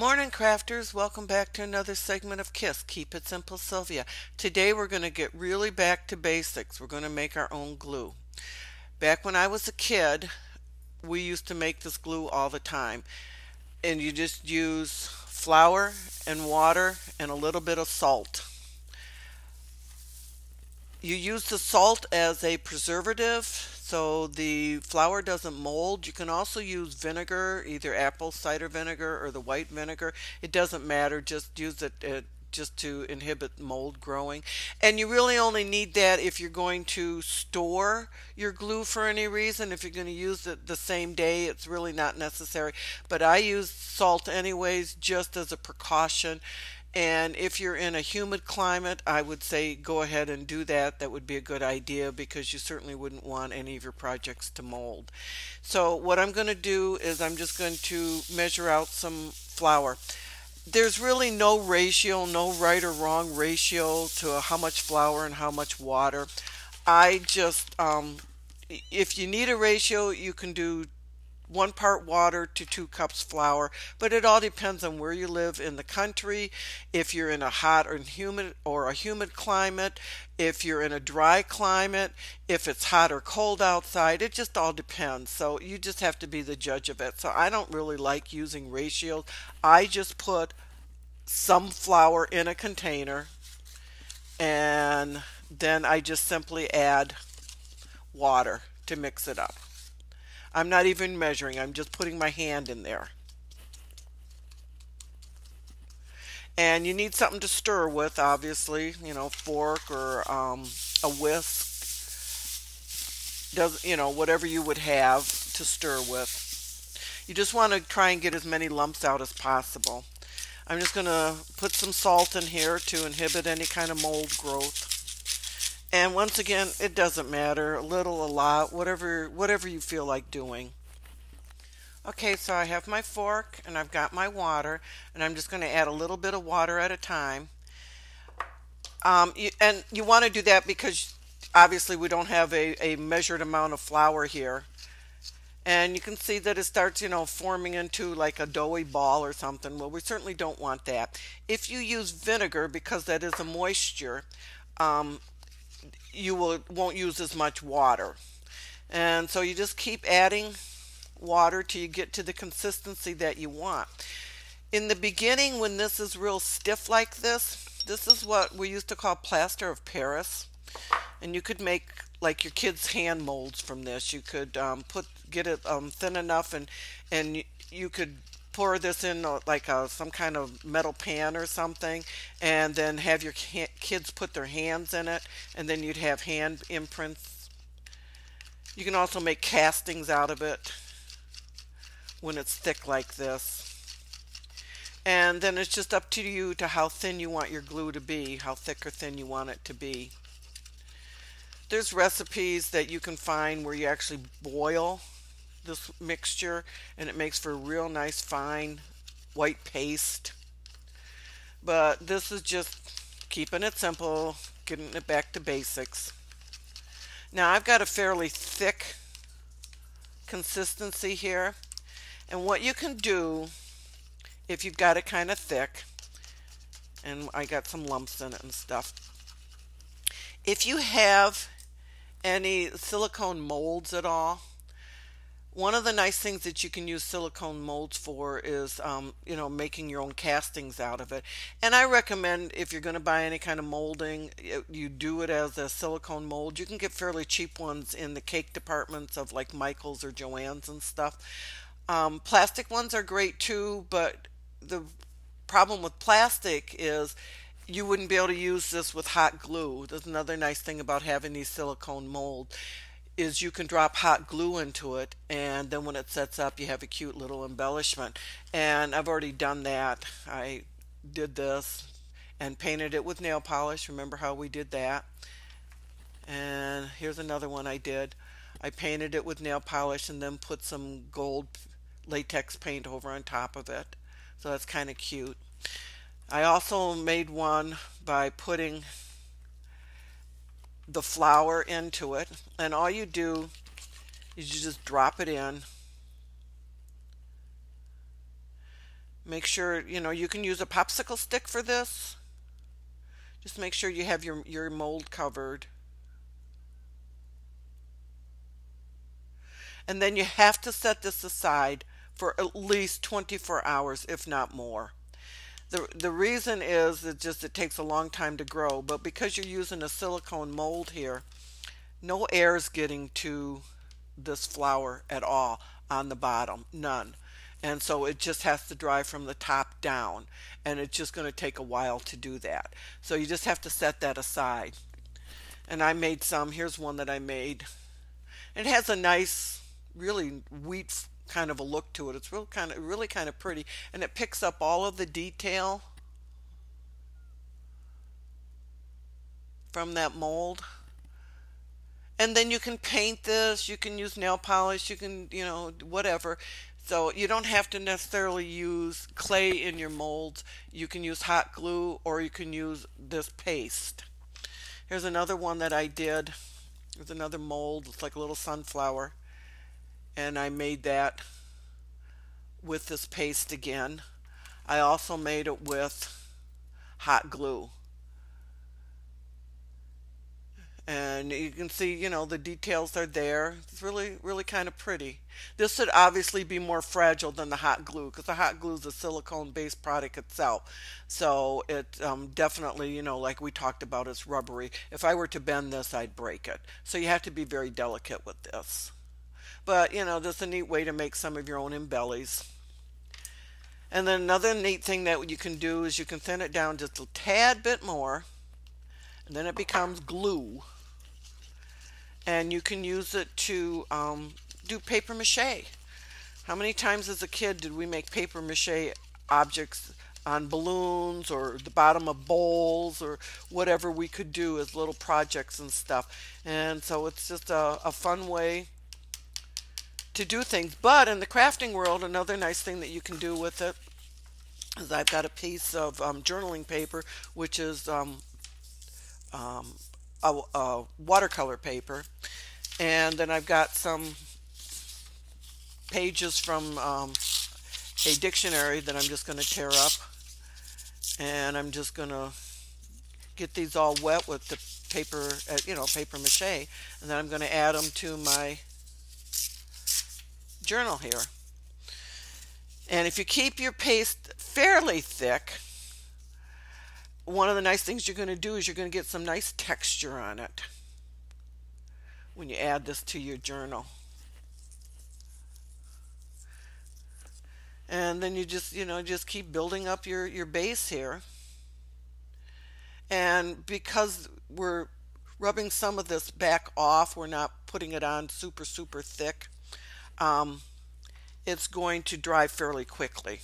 Morning crafters, welcome back to another segment of KISS, Keep It Simple Sylvia. Today we're going to get really back to basics. We're going to make our own glue. Back when I was a kid, we used to make this glue all the time. And you just use flour and water and a little bit of salt. You use the salt as a preservative so the flour doesn't mold. You can also use vinegar, either apple cider vinegar or the white vinegar. It doesn't matter, just use it just to inhibit mold growing. And you really only need that if you're going to store your glue for any reason. If you're going to use it the same day, it's really not necessary. But I use salt anyways, just as a precaution. And if you're in a humid climate, I would say go ahead and do that. That would be a good idea because you certainly wouldn't want any of your projects to mold. So what I'm going to do is I'm just going to measure out some flour. There's really no ratio, no right or wrong ratio to how much flour and how much water. I just, if you need a ratio, you can do 1 part water to 2 cups flour, but it all depends on where you live in the country, if you're in a hot or a humid climate, if you're in a dry climate, if it's hot or cold outside. It just all depends. So you just have to be the judge of it. So I don't really like using ratios. I just put some flour in a container and then I just simply add water to mix it up. I'm not even measuring, I'm just putting my hand in there. And you need something to stir with, obviously, fork or a whisk. Whatever you would have to stir with. You just want to try and get as many lumps out as possible. I'm just going to put some salt in here to inhibit any kind of mold growth. And once again, it doesn't matter, a little, a lot, whatever you feel like doing. Okay, so I have my fork and I've got my water, and I'm just going to add a little bit of water at a time. And you want to do that because obviously we don't have a measured amount of flour here. And you can see that it starts, forming into like a doughy ball or something. Well, we certainly don't want that. If you use vinegar, because that is a moisture, you won't use as much water. And so you just keep adding water till you get to the consistency that you want. In the beginning, when this is real stiff like this is what we used to call plaster of Paris. And you could make like your kids' hand molds from this. You could get it thin enough, and you could pour this in like some kind of metal pan or something, and then have your kids put their hands in it, and then you'd have hand imprints. You can also make castings out of it when it's thick like this. And then it's just up to you to how thin you want your glue to be, how thick or thin you want it to be. There's recipes that you can find where you actually boil this mixture and it makes for a real nice fine white paste. But this is just keeping it simple, getting it back to basics. Now I've got a fairly thick consistency here, and what you can do if you've got it kind of thick, and I got some lumps in it and stuff, if you have any silicone molds at all, one of the nice things that you can use silicone molds for is, making your own castings out of it. And I recommend if you're going to buy any kind of molding, you do it as a silicone mold. You can get fairly cheap ones in the cake departments of like Michael's or Joann's and stuff. Plastic ones are great too, but the problem with plastic is you wouldn't be able to use this with hot glue. There's another nice thing about having these silicone molds is you can drop hot glue into it, and then when it sets up you have a cute little embellishment. And I've already done that. I did this and painted it with nail polish. Remember how we did that? And here's another one I did. I painted it with nail polish and then put some gold latex paint over on top of it. So that's kind of cute. I also made one by putting the flour into it, and all you do is you just drop it in Make sure, you can use a popsicle stick for this. Just make sure you have your mold covered. And then you have to set this aside for at least 24 hours, if not more. The reason is it takes a long time to grow, but because you're using a silicone mold here, no air is getting to this flower at all on the bottom, none. And so it just has to dry from the top down, and it's just going to take a while to do that. So you just have to set that aside. And I made some. Here's one that I made. It has a nice, really wheat kind of a look to it. It's really kind of pretty, and it picks up all of the detail from that mold. And then you can paint this, you can use nail polish, you can, whatever. So you don't have to necessarily use clay in your molds. You can use hot glue or you can use this paste. Here's another one that I did. There's another mold. It's like a little sunflower. And I made that with this paste again. I also made it with hot glue. And you can see, the details are there. It's really, really kind of pretty. This should obviously be more fragile than the hot glue because the hot glue is a silicone-based product itself. So it definitely, like we talked about, it's rubbery. If I were to bend this, I'd break it. So you have to be very delicate with this. But, this is a neat way to make some of your own embellies. And then another neat thing that you can do is you can thin it down just a tad bit more. And then it becomes glue. And you can use it to do paper mache. How many times as a kid did we make paper mache objects on balloons or the bottom of bowls or whatever we could do as little projects and stuff? And so it's just a fun way to do things. But in the crafting world, another nice thing that you can do with it is I've got a piece of journaling paper, which is a watercolor paper, and then I've got some pages from a dictionary that I'm just going to tear up, and I'm just going to get these all wet with the paper, paper mache, and then I'm going to add them to my journal here. And if you keep your paste fairly thick, one of the nice things you're going to do is you're going to get some nice texture on it when you add this to your journal. And then you just keep building up your base here. And because we're rubbing some of this back off, we're not putting it on super, super thick, it's going to dry fairly quickly.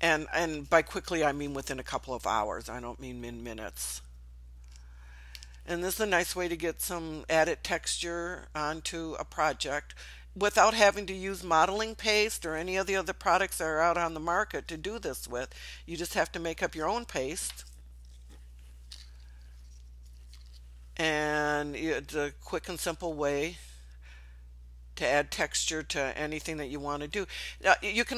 And by quickly, I mean within a couple of hours. I don't mean in minutes. And this is a nice way to get some added texture onto a project without having to use modeling paste or any of the other products that are out on the market to do this with. You just have to make up your own paste. And it's a quick and simple way to add texture to anything that you want to do. You can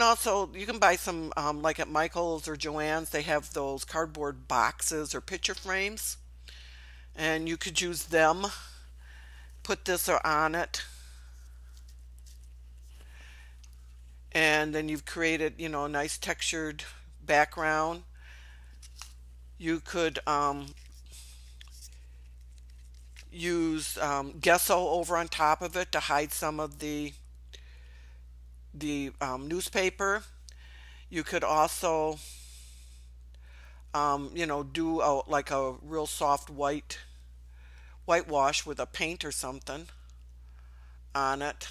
buy some like at Michael's or Joann's, they have those cardboard boxes or picture frames, and you could use them, put this on it, and then you've created a nice textured background. You could use gesso over on top of it to hide some of the newspaper. You could also do like a real soft whitewash with a paint or something on it.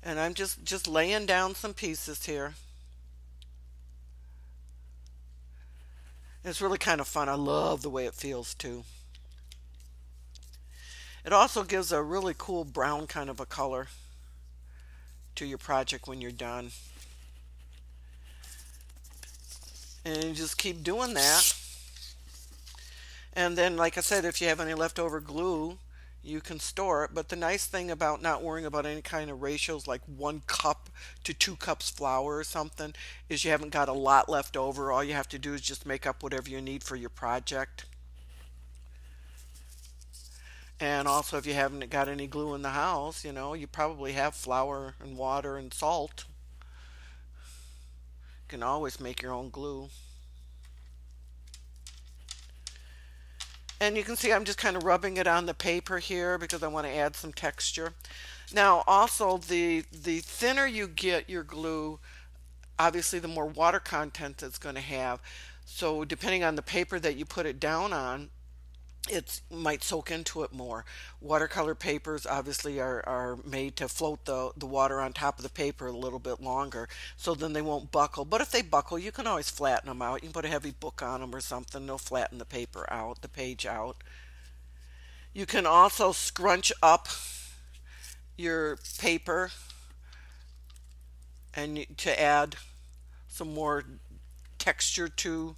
And I'm just laying down some pieces here. It's really kind of fun. I love the way it feels too. It also gives a really cool brown kind of a color to your project when you're done. And you just keep doing that. And then, like I said, if you have any leftover glue, you can store it. But the nice thing about not worrying about any kind of ratios like 1 cup to 2 cups flour or something is you haven't got a lot left over. All you have to do is just make up whatever you need for your project. And also, if you haven't got any glue in the house, you probably have flour and water and salt. You can always make your own glue. And you can see I'm just kind of rubbing it on the paper here because I want to add some texture. Now, also, the thinner you get your glue, obviously the more water content it's going to have. So depending on the paper that you put it down on, it might soak into it more. Watercolor papers obviously are made to float the water on top of the paper a little bit longer, so then they won't buckle. But if they buckle, you can always flatten them out. You can put a heavy book on them or something. They'll flatten the paper out, the page out. You can also scrunch up your paper and to add some more texture to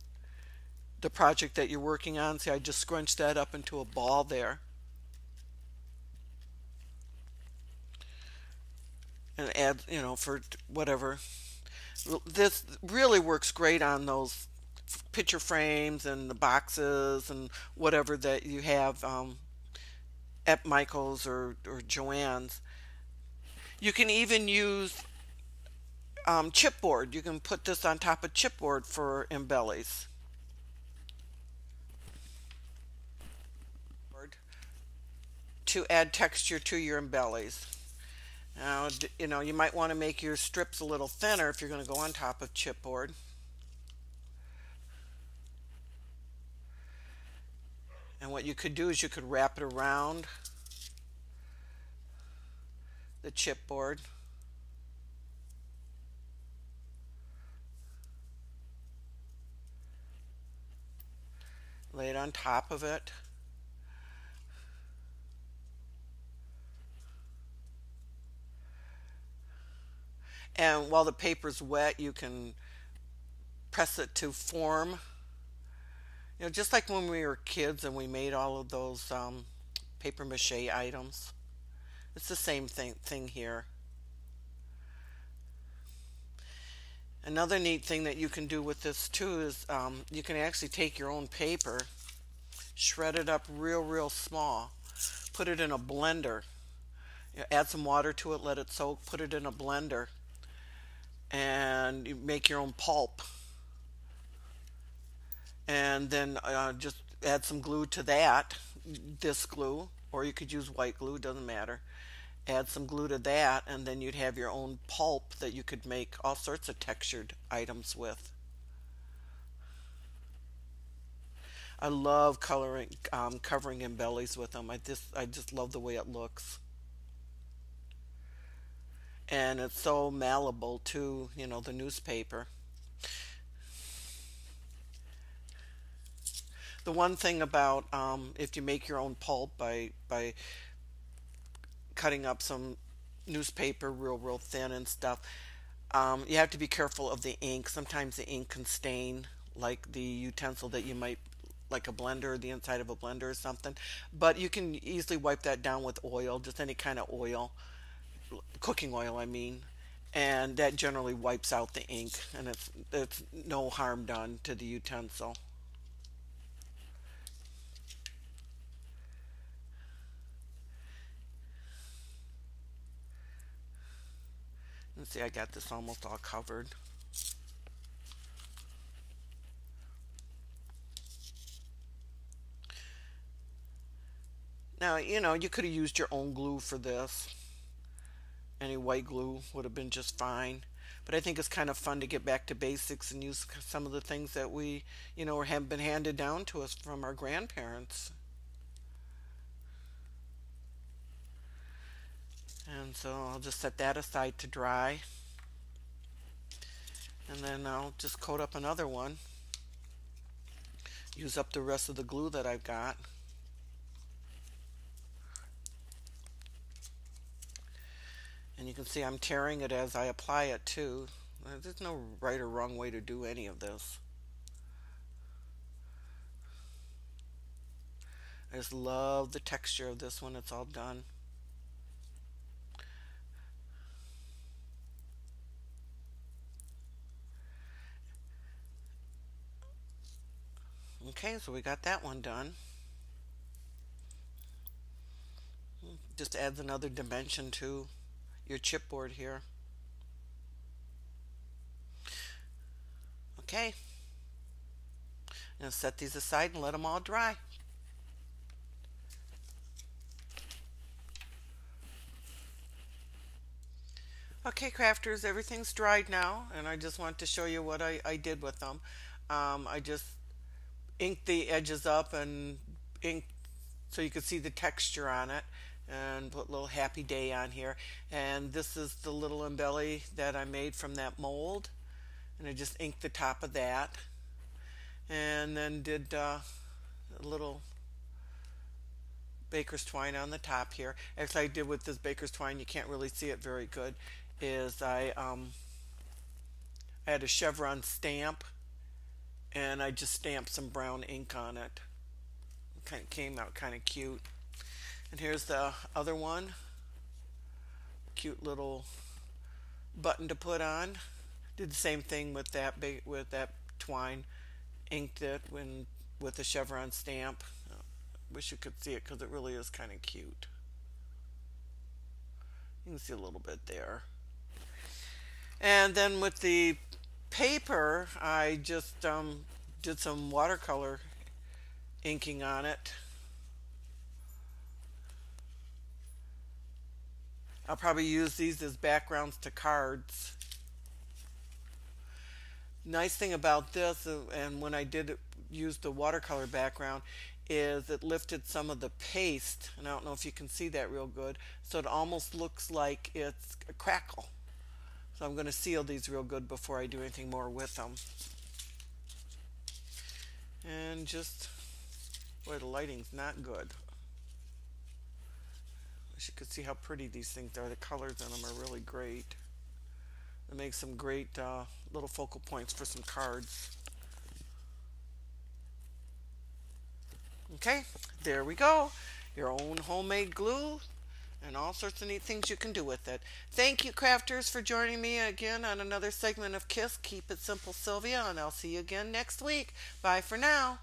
the project that you're working on. See, I just scrunched that up into a ball there. And add, for whatever. This really works great on those picture frames and the boxes and whatever that you have at Michael's or Joann's. You can even use chipboard. You can put this on top of chipboard for embellies. To add texture to your embellies. Now, you might want to make your strips a little thinner if you're going to go on top of chipboard. And what you could do is you could wrap it around the chipboard. Lay it on top of it. And while the paper's wet, you can press it to form. Just like when we were kids and we made all of those paper mache items. It's the same thing here. Another neat thing that you can do with this too is you can actually take your own paper, shred it up real small, put it in a blender. Add some water to it, let it soak, put it in a blender, and you make your own pulp. And then just add some glue to that, this glue, or you could use white glue, doesn't matter. Add some glue to that, and then you'd have your own pulp that you could make all sorts of textured items with. I love covering embellies with them. I just love the way it looks. And it's so malleable to, the newspaper. The one thing about if you make your own pulp by cutting up some newspaper real thin and stuff, you have to be careful of the ink. Sometimes the ink can stain like the utensil that you might, like a blender, the inside of a blender or something. But you can easily wipe that down with oil, just any kind of oil, cooking oil I mean, and that generally wipes out the ink, and it's no harm done to the utensil. Let's see, I got this almost all covered. Now, you could have used your own glue for this. Any white glue would have been just fine. But I think it's kind of fun to get back to basics and use some of the things that we, have been handed down to us from our grandparents. And so I'll just set that aside to dry. And then I'll just coat up another one. Use up the rest of the glue that I've got. And you can see I'm tearing it as I apply it too. There's no right or wrong way to do any of this. I just love the texture of this when it's all done. Okay, so we got that one done. Just adds another dimension to your chipboard here. Okay, now set these aside and let them all dry. Okay, crafters, everything's dried now, and I just want to show you what I did with them. I just inked the edges up and inked so you could see the texture on it, and put a little happy day on here. And this is the little embelly that I made from that mold, and I just inked the top of that, and then did a little baker's twine on the top here. Actually, I did with this baker's twine, you can't really see it very good, is I had a chevron stamp, and I just stamped some brown ink on it. It kind of came out kind of cute. And here's the other one. Cute little button to put on. Did the same thing with that twine. Inked it with a chevron stamp. Wish you could see it because it really is kind of cute. You can see a little bit there. And then with the paper, I just did some watercolor inking on it. I'll probably use these as backgrounds to cards. Nice thing about this, and when I did use the watercolor background, is it lifted some of the paste, and I don't know if you can see that real good, so it almost looks like it's a crackle. So I'm going to seal these real good before I do anything more with them. And just, boy, the lighting's not good. Wish you could see how pretty these things are. The colors in them are really great. It makes some great little focal points for some cards. Okay, there we go. Your own homemade glue and all sorts of neat things you can do with it. Thank you, crafters, for joining me again on another segment of KISS, Keep It Simple Sylvia, and I'll see you again next week. Bye for now.